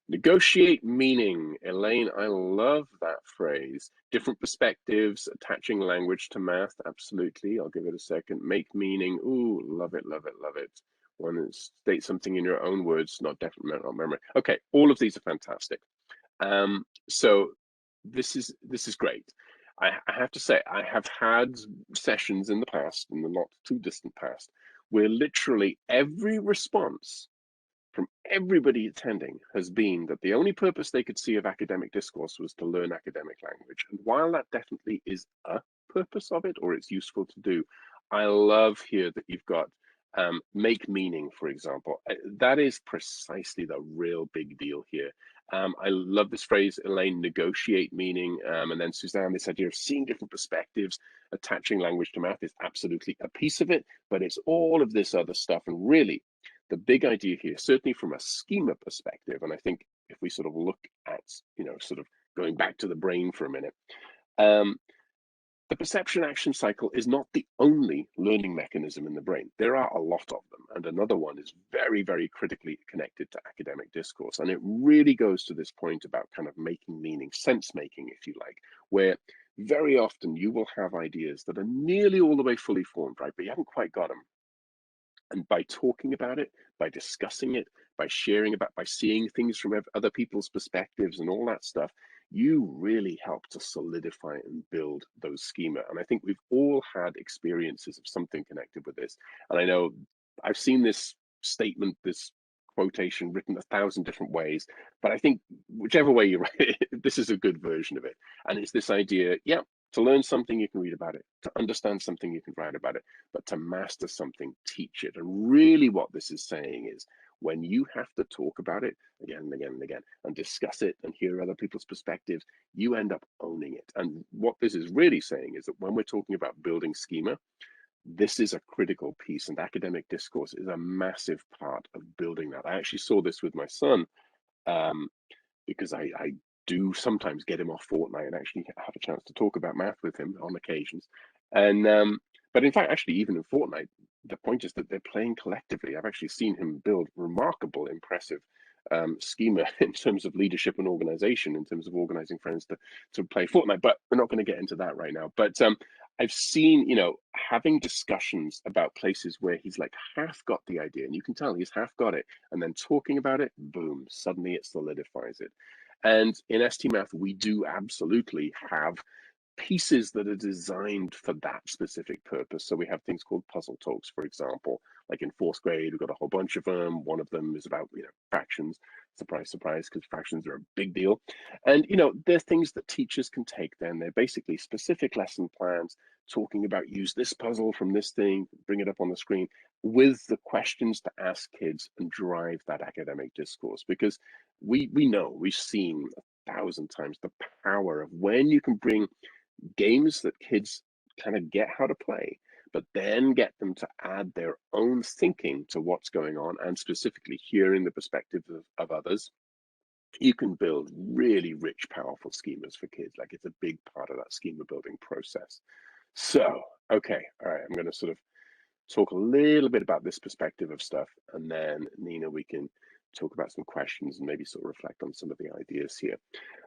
S1: Negotiate meaning. Elaine, I love that phrase. Different perspectives, attaching language to math. Absolutely. I'll give it a second. Make meaning. Ooh, love it, love it, love it. One is state something in your own words, not definitely not memory. Okay, all of these are fantastic. So this is great. I have to say, I have had sessions in the past, in the not too distant past, where literally every response from everybody attending has been that the only purpose they could see of academic discourse was to learn academic language. And while that definitely is a purpose of it, or it's useful to do, I love here that you've got make meaning, for example. That is precisely the real big deal here. I love this phrase, Elaine, negotiate meaning. And then Suzanne, this idea of seeing different perspectives, attaching language to math is absolutely a piece of it, but it's all of this other stuff. And really, the big idea here, certainly from a schema perspective, and I think if we sort of look at, sort of going back to the brain for a minute, um, the perception action cycle is not the only learning mechanism in the brain. There are a lot of them. And another one is very, very critically connected to academic discourse. And it really goes to this point about kind of making meaning, sense making, if you like, where very often you will have ideas that are nearly all the way fully formed, right? But you haven't quite got them. And by talking about it, by discussing it, by sharing about, by seeing things from other people's perspectives and all that stuff, you really help to solidify and build those schema. And I think we've all had experiences of something connected with this. And I know I've seen this statement, this quotation written 1,000 different ways, but I think whichever way you write it, this is a good version of it. And it's this idea, yeah, to learn something, you can read about it. To understand something, you can write about it. But to master something, teach it. And really what this is saying is when you have to talk about it again and again and again and discuss it and hear other people's perspectives, you end up owning it. And what this is really saying is that when we're talking about building schema, this is a critical piece, and academic discourse is a massive part of building that. I actually saw this with my son, um, because I do sometimes get him off Fortnite and actually have a chance to talk about math with him on occasions. And but in fact, actually, even in Fortnite, the point is that they're playing collectively. I've actually seen him build remarkable, impressive schema in terms of leadership and organization, in terms of organizing friends to play Fortnite. But we're not going to get into that right now. But I've seen, having discussions about places where he's like half got the idea, and you can tell he's half got it, and then talking about it, boom, suddenly it solidifies it. And in ST Math, we do absolutely have pieces that are designed for that specific purpose. So we have things called puzzle talks, for example. Like in fourth grade, we've got a whole bunch of them. One of them is about, fractions. Surprise, surprise, because fractions are a big deal. And, they're things that teachers can take then. They're basically specific lesson plans talking about use this puzzle from this thing, bring it up on the screen with the questions to ask kids and drive that academic discourse. Because we know, we've seen 1,000 times the power of when you can bring games that kids kind of get how to play, but then get them to add their own thinking to what's going on, and specifically hearing the perspective of others, you can build really rich, powerful schemas for kids. Like, it's a big part of that schema building process. So, okay, all right, I'm going to sort of talk a little bit about this perspective of stuff, and then Nina, we can talk about some questions and maybe sort of reflect on some of the ideas here.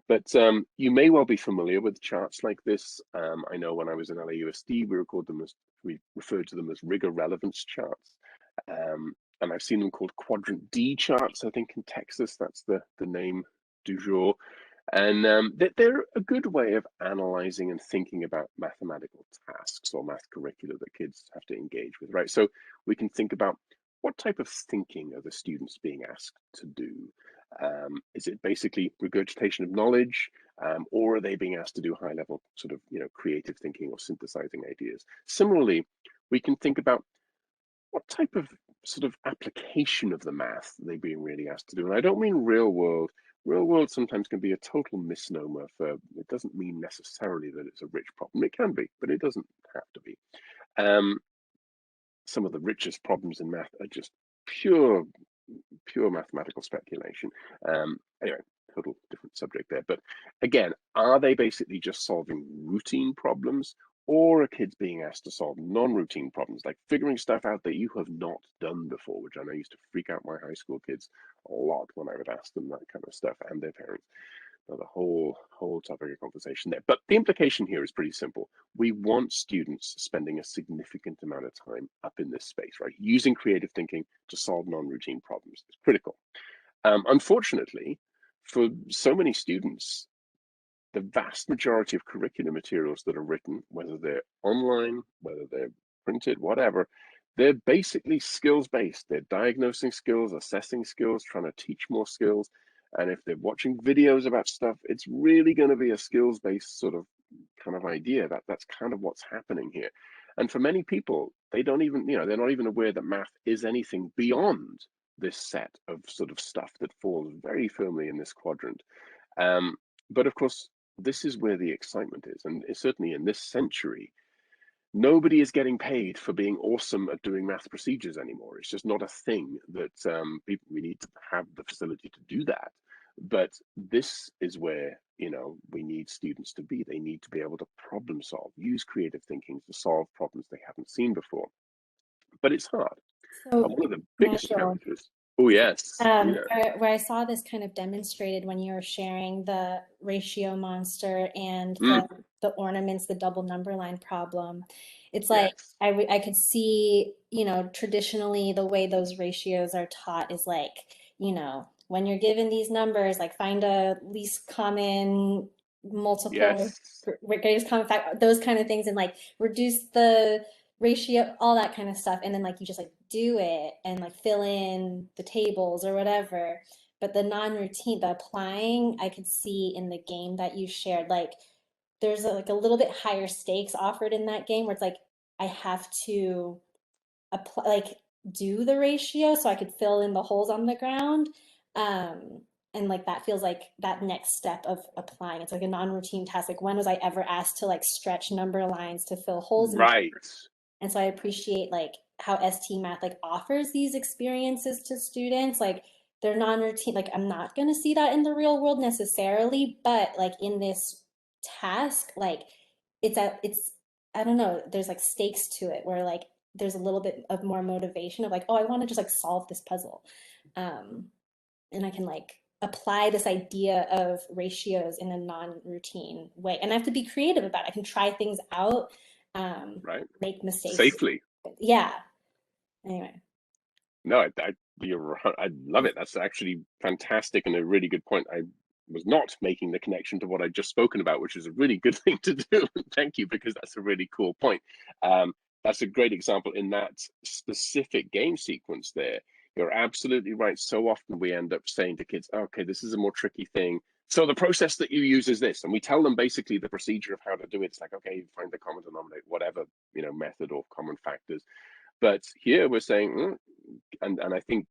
S1: But you may well be familiar with charts like this. I know when I was in LAUSD, we referred to them as rigor relevance charts. And I've seen them called quadrant D charts, I think in Texas, that's the name du jour. And they're a good way of analyzing and thinking about mathematical tasks or math curricula that kids have to engage with, right? So we can think about what type of thinking are the students being asked to do? Is it basically regurgitation of knowledge, or are they being asked to do high level sort of, creative thinking or synthesizing ideas? Similarly, we can think about what type of sort of application of the math are they being really asked to do. And I don't mean real world. Real world sometimes can be a total misnomer for, it doesn't mean necessarily that it's a rich problem. It can be, but it doesn't have to be. Some of the richest problems in math are just pure mathematical speculation. Anyway, total different subject there. But again, are they basically just solving routine problems, or are kids being asked to solve non-routine problems, like figuring stuff out that you have not done before, which I know used to freak out my high school kids a lot when I would ask them that kind of stuff, and their parents. The whole topic of conversation there. But the implication here is pretty simple. We want students spending a significant amount of time up in this space, right? Using creative thinking to solve non-routine problems. It's critical. Unfortunately, for so many students, the vast majority of curriculum materials that are written, whether they're online, whether they're printed, whatever, they're basically skills based. They're diagnosing skills, assessing skills, trying to teach more skills. And if they're watching videos about stuff, it's really going to be a skills based sort of kind of idea. That's kind of what's happening here. And for many people, they don't even, they're not even aware that math is anything beyond this set of sort of stuff that falls very firmly in this quadrant. Um, but of course, this is where the excitement is. And certainly in this century, nobody is getting paid for being awesome at doing math procedures anymore. It's just not a thing that people, we need to have the facility to do that. But this is where, we need students to be. They need to be able to problem solve, use creative thinking to solve problems they haven't seen before. But it's hard. And
S2: So,
S1: one of the biggest
S2: Nigel,
S1: challenges, oh, yes, yeah,
S2: where I saw this kind of demonstrated when you were sharing the ratio monster and
S1: mm,
S2: the ornaments, the double number line problem, it's like
S1: yes,
S2: I could see, traditionally the way those ratios are taught is like, when you're given these numbers, like find a least common multiple,
S1: yes,
S2: greatest common factor, those kind of things, and like reduce the ratio, all that kind of stuff. And then like you just like do it and like fill in the tables or whatever. But the non-routine, the applying, I could see in the game that you shared, like there's like a little bit higher stakes offered in that game where it's like I have to apply, like do the ratio so I could fill in the holes on the ground. Um, and like that feels like that next step of applying. It's like a non-routine task. Like when was I ever asked to like stretch number lines to fill holes in
S1: right,
S2: and so I appreciate like how ST Math like offers these experiences to students. Like they're non-routine. Like I'm not gonna see that in the real world necessarily, but like in this task, like it's I don't know, there's like stakes to it where like there's a little bit of more motivation of like, oh, I want to just like solve this puzzle. Um, and I can like apply this idea of ratios in a non-routine way. And I have to be creative about it. I can try things out,
S1: right,
S2: make mistakes.
S1: safely.
S2: Yeah. Anyway.
S1: No, you're right. I love it. That's actually fantastic and a really good point. I was not making the connection to what I'd just spoken about, which is a really good thing to do. Thank you, because that's a really cool point. Um, that's a great example in that specific game sequence there. You're absolutely right. So often we end up saying to kids, okay, this is a more tricky thing. So the process that you use is this. And we tell them basically the procedure of how to do it. It's like, okay, find the common denominator, whatever, method or common factors. But here we're saying, and I think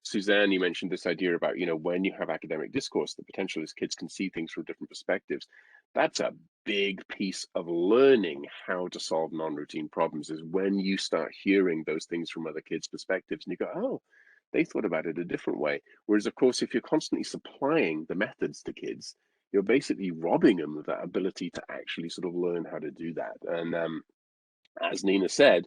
S1: Suzanne, you mentioned this idea about when you have academic discourse, the potential is kids can see things from different perspectives. That's a big piece of learning how to solve non-routine problems, is when you start hearing those things from other kids' perspectives and you go, oh, they thought about it a different way. Whereas, of course, if you're constantly supplying the methods to kids, you're basically robbing them of that ability to actually sort of learn how to do that. And as Nina said,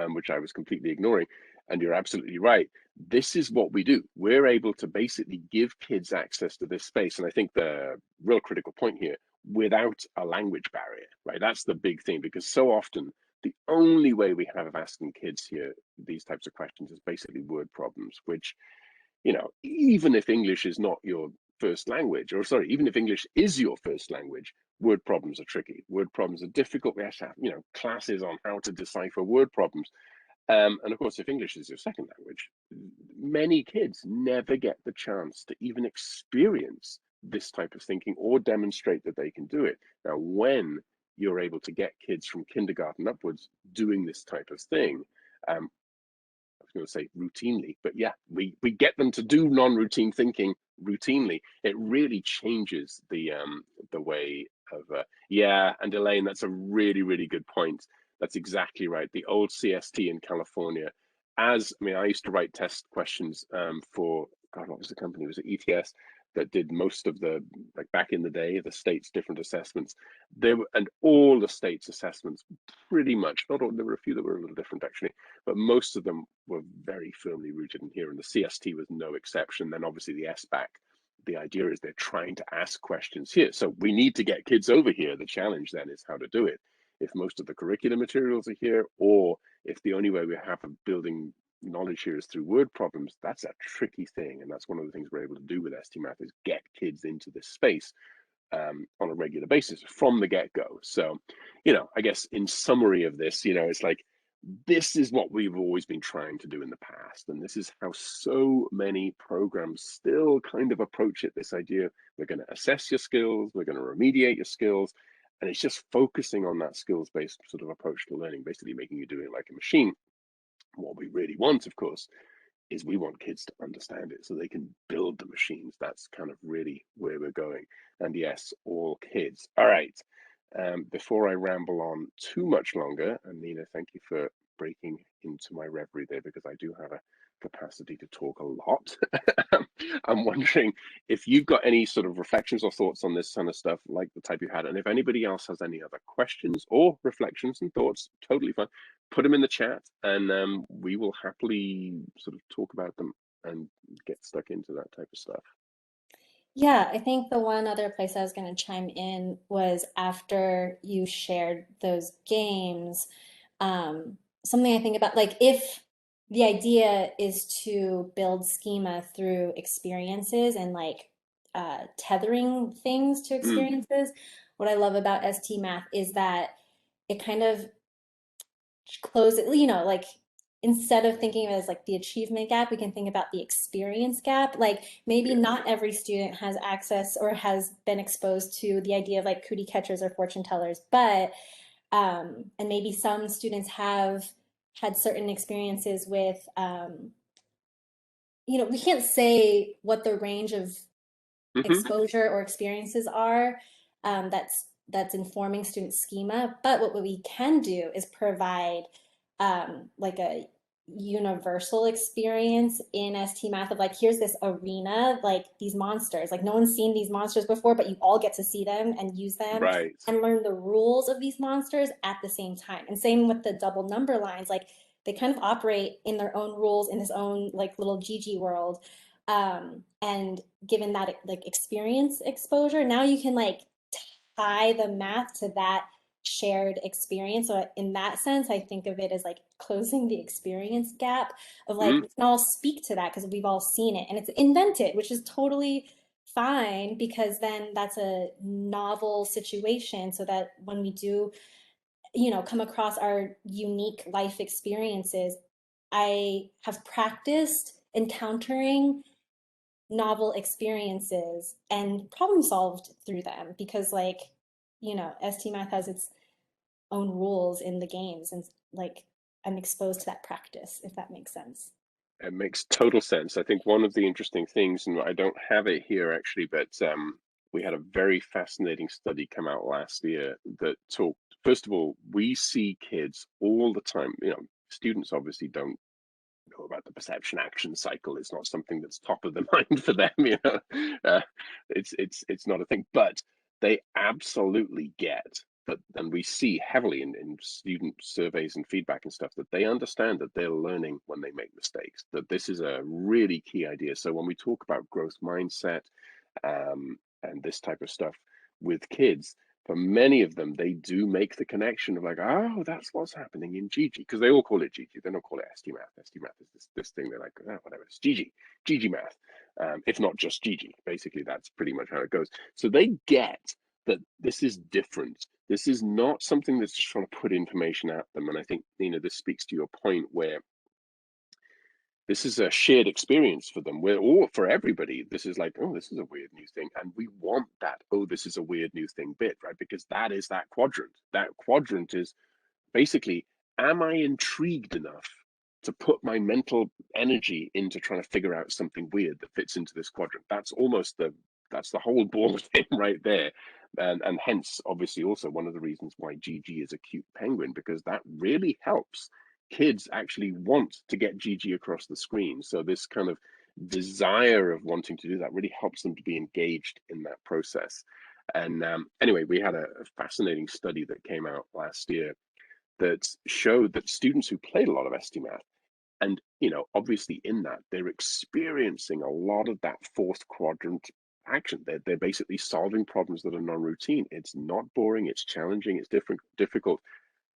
S1: which I was completely ignoring. And you're absolutely right. This is what we do. We're able to basically give kids access to this space. And I think the real critical point here, without a language barrier, right? That's the big thing, because so often the only way we have of asking kids here these types of questions is basically word problems, which, even if English is not your first language, or sorry, even if English is your first language, word problems are tricky. Word problems are difficult. We have to have, classes on how to decipher word problems. And of course, if English is your second language, many kids never get the chance to even experience this type of thinking or demonstrate that they can do it. Now, when you're able to get kids from kindergarten upwards doing this type of thing, I was going to say routinely, but yeah, we get them to do non-routine thinking routinely. It really changes the way of yeah. And Elaine, that's a really really good point. That's exactly right. The old CST in California, I used to write test questions for God, what was the company? Was it ETS that did most of the, like back in the day, the state's different assessments. There were, and all the state's assessments pretty much, not all, there were a few that were a little different actually, but most of them were very firmly rooted in here, and the CST was no exception. Then obviously the SBAC, the idea is they're trying to ask questions here. So we need to get kids over here. The challenge then is how to do it. If most of the curriculum materials are here, or if the only way we have of building knowledge here is through word problems, that's a tricky thing. And that's one of the things we're able to do with STMath, is get kids into this space on a regular basis from the get-go. So, I guess in summary of this, it's like this is what we've always been trying to do in the past. And this is how so many programs still kind of approach it. This idea, we're going to assess your skills, we're going to remediate your skills. And it's just focusing on that skills-based sort of approach to learning, basically making you do it like a machine. What we really want, of course, is we want kids to understand it so they can build the machines. That's kind of really where we're going. And yes, all kids. All right. Before I ramble on too much longer, and Nina, thank you for breaking into my reverie there because I do have a capacity to talk a lot. I'm wondering if you've got any sort of reflections or thoughts on this kind of stuff, like the type you had, and if anybody else has any other questions or reflections and thoughts, totally fine. Put them in the chat, and we will happily sort of talk about them and get stuck into that type of stuff.
S2: Yeah, I think the one other place I was going to chime in was after you shared those games. Something I think about, like, if the idea is to build schema through experiences and like tethering things to
S1: Mm,
S2: experiences, what I love about ST Math is that it kind of close it, like instead of thinking of it as like the achievement gap, we can think about the experience gap. Like maybe
S1: yeah.
S2: not every student has access or has been exposed to the idea of like cootie catchers or fortune tellers, but and maybe some students have had certain experiences with we can't say what the range of
S1: Hmm.
S2: exposure or experiences are that's informing student schema. But what we can do is provide like a universal experience in ST Math of like, here's this arena, like these monsters, like no one's seen these monsters before, but you all get to see them and use them
S1: Right.
S2: and learn the rules of these monsters at the same time. And same with the double number lines, like they kind of operate in their own rules in this own like little Gigi world. And given that like experience exposure, now you can like tie the math to that shared experience. So in that sense, I think of it as like closing the experience gap of like
S1: Mm,
S2: we can all speak to that because we've all seen it and it's invented, which is totally fine because then that's a novel situation so that when we do, come across our unique life experiences, I have practiced encountering novel experiences and problem solved through them because like ST Math has its own rules in the games and like I'm exposed to that practice, if that makes sense.
S1: it makes total sense. I think one of the interesting things, and I don't have it here actually, but we had a very fascinating study come out last year that talked, first of all, we see kids all the time. Students obviously don't know about the perception action cycle. It's not something that's top of the mind for them. It's not a thing, but they absolutely get that, and we see heavily in student surveys and feedback and stuff that they understand that they're learning when they make mistakes. That this is a really key idea. So when we talk about growth mindset and this type of stuff with kids, for many of them, they do make the connection of like, oh, that's what's happening in Gigi, because they all call it Gigi. They don't call it ST Math. ST Math is this thing. They're like, oh, whatever, it's Gigi, Gigi Math. If not just Gigi, basically, that's pretty much how it goes. So they get that this is different. This is not something that's just trying to put information at them. And I think, this speaks to your point where this is a shared experience for them. We're all, for everybody, this is like, oh, this is a weird new thing. And we want that, oh, this is a weird new thing bit, right? Because that is that quadrant. That quadrant is basically, am I intrigued enough to put my mental energy into trying to figure out something weird that fits into this quadrant? That's the whole ball thing right there. And hence, obviously, also one of the reasons why GG is a cute penguin, because that really helps kids actually want to get GG across the screen. So this kind of desire of wanting to do that really helps them to be engaged in that process. And anyway, we had a fascinating study that came out last year that showed that students who played a lot of ST Math, and obviously in that they're experiencing a lot of that fourth quadrant action. They're basically solving problems that are non-routine. It's not boring, it's challenging, it's difficult,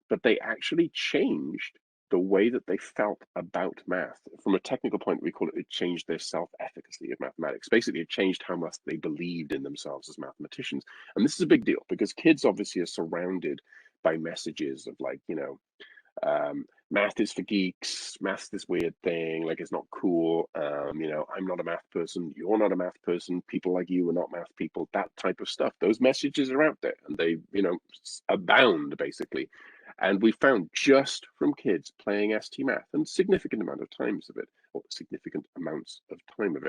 S1: but they actually changed the way that they felt about math. From a technical point, we call it changed their self-efficacy of mathematics. Basically, it changed how much they believed in themselves as mathematicians. And this is a big deal because kids obviously are surrounded by messages of like, Math is for geeks. Math's this weird thing. Like it's not cool. I'm not a math person. You're not a math person. People like you are not math people. That type of stuff. Those messages are out there, and they, abound basically. And we found just from kids playing ST Math and significant amount of times of it, or significant amounts of time of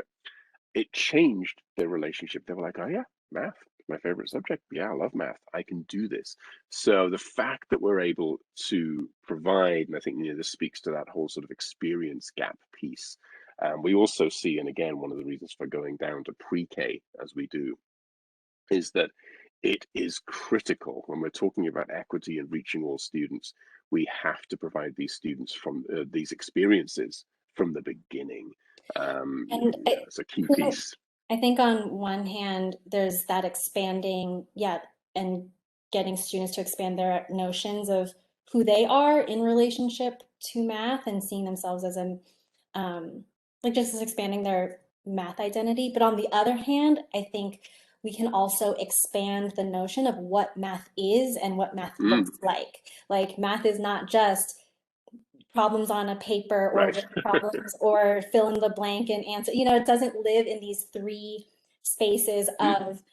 S1: it changed their relationship. They were like, oh yeah, math, my favorite subject. Yeah, I love math. I can do this. So the fact that we're able to provide, and I think this speaks to that whole sort of experience gap piece. We also see, and again, one of the reasons for going down to pre-K as we do, is that it is critical when we're talking about equity and reaching all students. We have to provide these students from these experiences from the beginning.
S2: And
S1: It's a key
S2: I think
S1: piece.
S2: I think on one hand, there's that expanding, yeah, and getting students to expand their notions of who they are in relationship to math and seeing themselves as um, like just as expanding their math identity. But on the other hand, I think we can also expand the notion of what math is and what math looks
S1: Mm,
S2: like. Like math is not just problems on a paper or
S1: right.
S2: written problems or fill in the blank and answer. You know, it doesn't live in these three spaces
S1: Mm,
S2: of,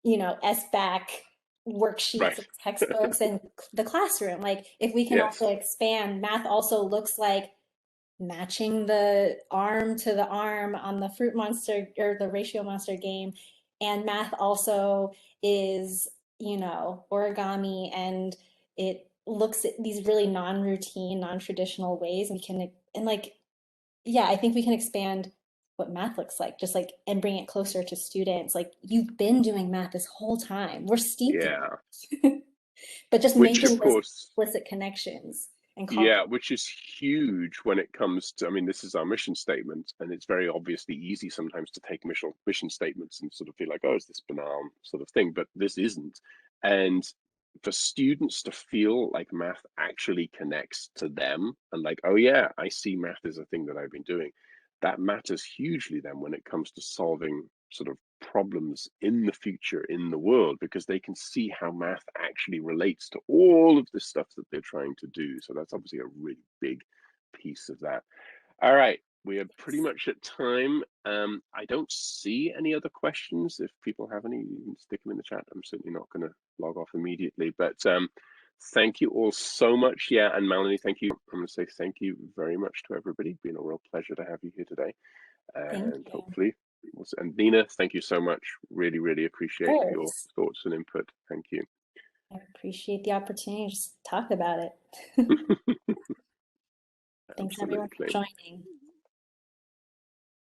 S2: SBAC worksheets
S1: right.
S2: and textbooks and the classroom. Like if we can
S1: Yes.
S2: also expand, math also looks like matching the arm to the arm on the fruit monster or the ratio monster game. And math also is, origami, and it looks at these really non-routine, non-traditional ways. We can, and like, yeah, I think we can expand what math looks like, just like, and bring it closer to students. Like, you've been doing math this whole time. We're steeped in
S1: Yeah.
S2: it, but just
S1: Which, of
S2: making those
S1: course,
S2: explicit connections and calling.
S1: yeah, which is huge when it comes to, I mean, this is our mission statement, and it's very obviously easy sometimes to take mission statements and sort of feel like, oh, it's this banal sort of thing, but this isn't. And for students to feel like math actually connects to them and like, oh, yeah, I see math as a thing that I've been doing, that matters hugely then when it comes to solving sort of problems in the future in the world, because they can see how math actually relates to all of the stuff that they're trying to do. So that's obviously a really big piece of that. All right, we are pretty much at time. I don't see any other questions. If people have any, you can stick them in the chat. I'm certainly not going to log off immediately, but thank you all so much. Yeah, and Melanie, thank you. I'm going to say thank you very much to everybody. It's been a real pleasure to have you here today,
S2: Thank
S1: and
S2: you.
S1: hopefully, and Nina, thank you so much. Really, really
S2: Of
S1: appreciate your
S2: course.
S1: thoughts and input. Thank you.
S2: I appreciate the opportunity to just talk about it. Thanks everyone for
S1: Absolutely.
S2: joining.